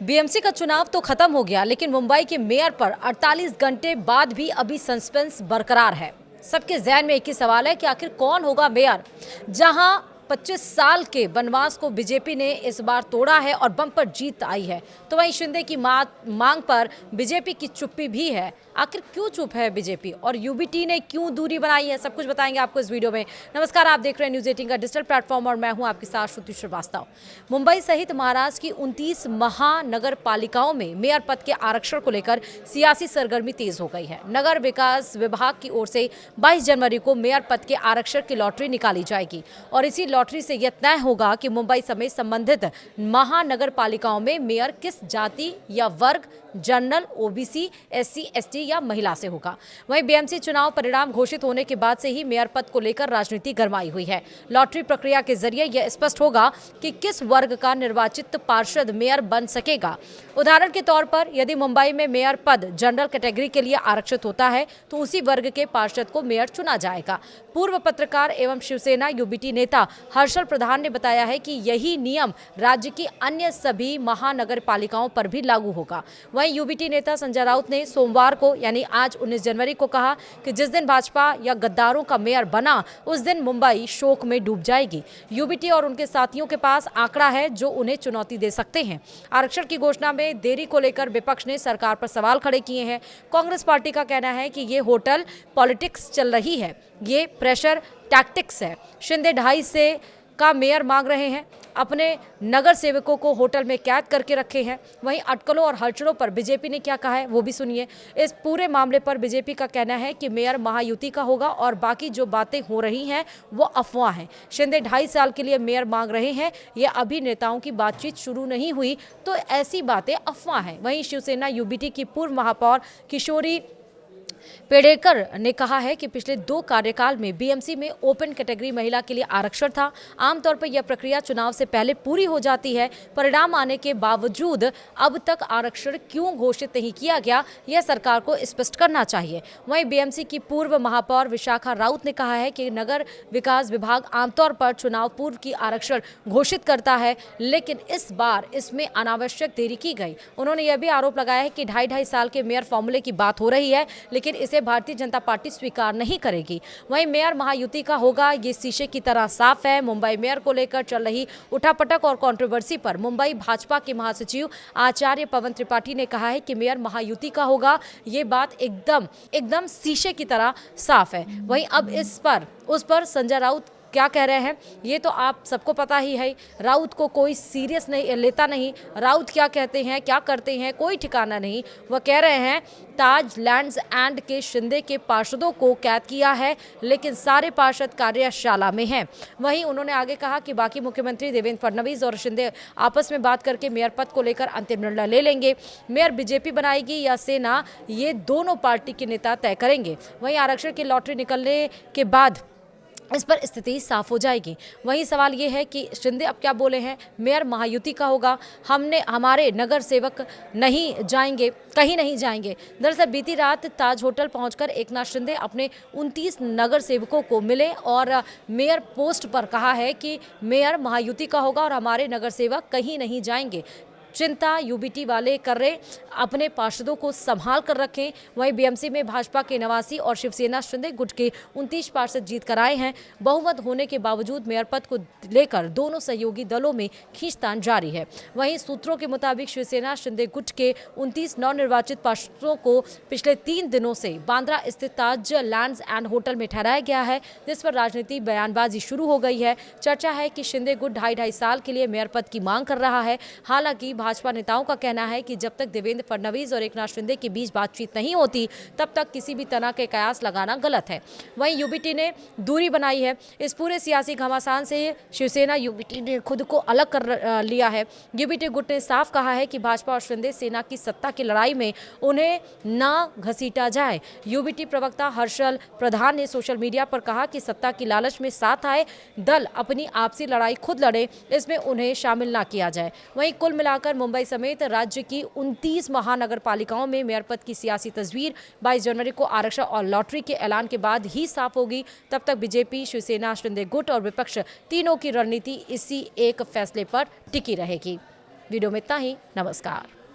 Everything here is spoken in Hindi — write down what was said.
बीएमसी का चुनाव तो खत्म हो गया, लेकिन मुंबई के मेयर पर 48 घंटे बाद भी अभी सस्पेंस बरकरार है। सबके जहन में एक ही सवाल है कि आखिर कौन होगा मेयर। जहां 25 साल के वनवास को बीजेपी ने इस बार तोड़ा है और बम्पर जीत आई है, तो वहीं शिंदे की मांग पर बीजेपी की चुप्पी भी है। आखिर क्यों चुप है बीजेपी और यूबीटी ने क्यों दूरी बनाई है, सब कुछ बताएंगे आपको इस वीडियो में। नमस्कार, आप देख रहे हैं न्यूज़ 18 का डिजिटल प्लेटफॉर्म और मैं हूं आपके साथ श्रुति श्रीवास्तव। मुंबई सहित महाराष्ट्र की 29 महानगर पालिकाओं में मेयर पद के आरक्षण को लेकर सियासी सरगर्मी तेज हो गई है। नगर विकास विभाग की ओर से 22 जनवरी को मेयर पद के आरक्षण की लॉटरी निकाली जाएगी और इसी लॉटरी से यह तय होगा कि मुंबई समेत संबंधित महानगर पालिकाओं में मेयर किस जाति या वर्ग, जनरल, ओबीसी, एससी, एसटी या महिला से होगा। वहीं बीएमसी चुनाव परिणाम घोषित होने के बाद से ही मेयर पद को लेकर राजनीति गरमाई हुई है। लॉटरी प्रक्रिया के जरिए यह स्पष्ट होगा कि किस वर्ग का निर्वाचित पार्षद मेयर बन सकेगा। उदाहरण के तौर पर यदि मुंबई में मेयर पद जनरल कैटेगरी के लिए आरक्षित होता है तो उसी वर्ग के पार्षद को मेयर चुना जाएगा। पूर्व पत्रकार एवं शिवसेना यूबीटी नेता हर्षल प्रधान ने बताया है कि यही नियम राज्य की अन्य सभी महानगर पालिकाओं पर भी लागू होगा। वहीं यूबीटी नेता संजय राउत ने सोमवार को यानी आज 19 जनवरी को कहा कि जिस दिन भाजपा या गद्दारों का मेयर बना उस दिन मुंबई शोक में डूब जाएगी। यूबीटी और उनके साथियों के पास आंकड़ा है जो उन्हें चुनौती दे सकते हैं। आरक्षण की घोषणा में देरी को लेकर विपक्ष ने सरकार पर सवाल खड़े किए हैं। कांग्रेस पार्टी का कहना है कि ये होटल पॉलिटिक्स चल रही है, ये प्रेशर टैक्टिक्स है। शिंदे 2.5 से का मेयर मांग रहे हैं, अपने नगर सेवकों को होटल में कैद करके रखे हैं। वहीं अटकलों और हलचलों पर बीजेपी ने क्या कहा है वो भी सुनिए। इस पूरे मामले पर बीजेपी का कहना है कि मेयर महायुति का होगा और बाकी जो बातें हो रही हैं वो अफवाह हैं। शिंदे 2.5 साल के लिए मेयर मांग रहे हैं, ये अभी नेताओं की बातचीत शुरू नहीं हुई तो ऐसी बातें अफवाह हैं। वहीं शिवसेना यूबीटी की पूर्व महापौर किशोरी पेडेकर ने कहा है कि पिछले 2 कार्यकाल में बीएमसी में ओपन कैटेगरी महिला के लिए आरक्षण था। आमतौर पर यह प्रक्रिया चुनाव से पहले पूरी हो जाती है। परिणाम आने के बावजूद अब तक आरक्षण क्यों घोषित नहीं किया गया, यह सरकार को स्पष्ट करना चाहिए। वहीं बीएमसी की पूर्व महापौर विशाखा राउत ने कहा है कि नगर विकास विभाग आमतौर पर चुनाव पूर्व की आरक्षण घोषित करता है, लेकिन इस बार इसमें अनावश्यक देरी की गई। उन्होंने यह भी आरोप लगाया है कि 2.5 साल के मेयर फॉर्मूले की बात हो रही है, लेकिन इसे भारतीय जनता पार्टी स्वीकार नहीं करेगी। वहीं मेयर महायुति का होगा, ये शीशे की तरह साफ है। मुंबई मेयर को लेकर चल रही उठापटक और कंट्रोवर्सी पर मुंबई भाजपा के महासचिव आचार्य पवन त्रिपाठी ने कहा है कि मेयर महायुति का होगा, ये बात एकदम शीशे की तरह साफ है। वहीं अब उस पर संजय राउत क्या कह रहे हैं ये तो आप सबको पता ही है। राउत को कोई सीरियस नहीं लेता नहीं। राउत क्या कहते हैं, क्या करते हैं, कोई ठिकाना नहीं। वह कह रहे हैं ताज लैंड्स एंड के शिंदे के पार्षदों को कैद किया है, लेकिन सारे पार्षद कार्यशाला में हैं। वहीं उन्होंने आगे कहा कि बाकी मुख्यमंत्री देवेंद्र फडणवीस और शिंदे आपस में बात करके मेयर पद को लेकर अंतिम निर्णय ले लेंगे। मेयर बीजेपी बनाएगी या सेना, ये दोनों पार्टी के नेता तय करेंगे। वहीं आरक्षण की लॉटरी निकलने के बाद इस पर स्थिति साफ हो जाएगी। वही सवाल ये है कि शिंदे अब क्या बोले हैं, मेयर महायुति का होगा, हमारे नगर सेवक नहीं जाएंगे, कहीं नहीं जाएंगे। दरअसल बीती रात ताज होटल पहुंचकर एकनाथ शिंदे अपने 29 नगर सेवकों को मिले और मेयर पोस्ट पर कहा है कि मेयर महायुति का होगा और हमारे नगर सेवक कहीं नहीं जाएंगे। चिंता यूबीटी वाले कर रहे, अपने पार्षदों को संभाल कर रखें। वहीं बीएमसी में भाजपा के 89 और शिवसेना शिंदे गुट के 29 पार्षद जीत कर आए हैं। बहुमत होने के बावजूद मेयर पद को लेकर दोनों सहयोगी दलों में खींचतान जारी है। वहीं सूत्रों के मुताबिक शिवसेना शिंदे गुट के 29 नवनिर्वाचित पार्षदों को पिछले 3 दिनों से बांद्रा स्थित ताज लैंड्स एंड होटल में ठहराया गया है, जिस पर राजनीतिक बयानबाजी शुरू हो गई है। चर्चा है कि शिंदे गुट 2.5 साल के लिए मेयर पद की मांग कर रहा है। हालांकि भाजपा नेताओं का कहना है कि जब तक देवेंद्र फडणवीस और एकनाथ शिंदे के बीच बातचीत नहीं होती तब तक किसी भी तरह के कयास लगाना गलत है। वहीं यूबीटी ने दूरी बनाई है। इस पूरे सियासी घमासान से शिवसेना यूबीटी ने खुद को अलग कर लिया है। यूबीटी गुट ने साफ कहा है कि भाजपा और शिंदे सेना की सत्ता की लड़ाई में उन्हें ना घसीटा जाए। यूबीटी प्रवक्ता हर्षल प्रधान ने सोशल मीडिया पर कहा कि सत्ता की लालच में साथ आए दल अपनी आपसी लड़ाई खुद लड़े, इसमें उन्हें शामिल ना किया जाए। वहीं कुल मिलाकर मुंबई समेत राज्य की 29 महानगर पालिकाओं में मेयर पद की सियासी तस्वीर 22 जनवरी को आरक्षण और लॉटरी के ऐलान के बाद ही साफ होगी। तब तक बीजेपी, शिवसेना, शिंदे गुट और विपक्ष तीनों की रणनीति इसी एक फैसले पर टिकी रहेगी। वीडियो में इतना ही। नमस्कार।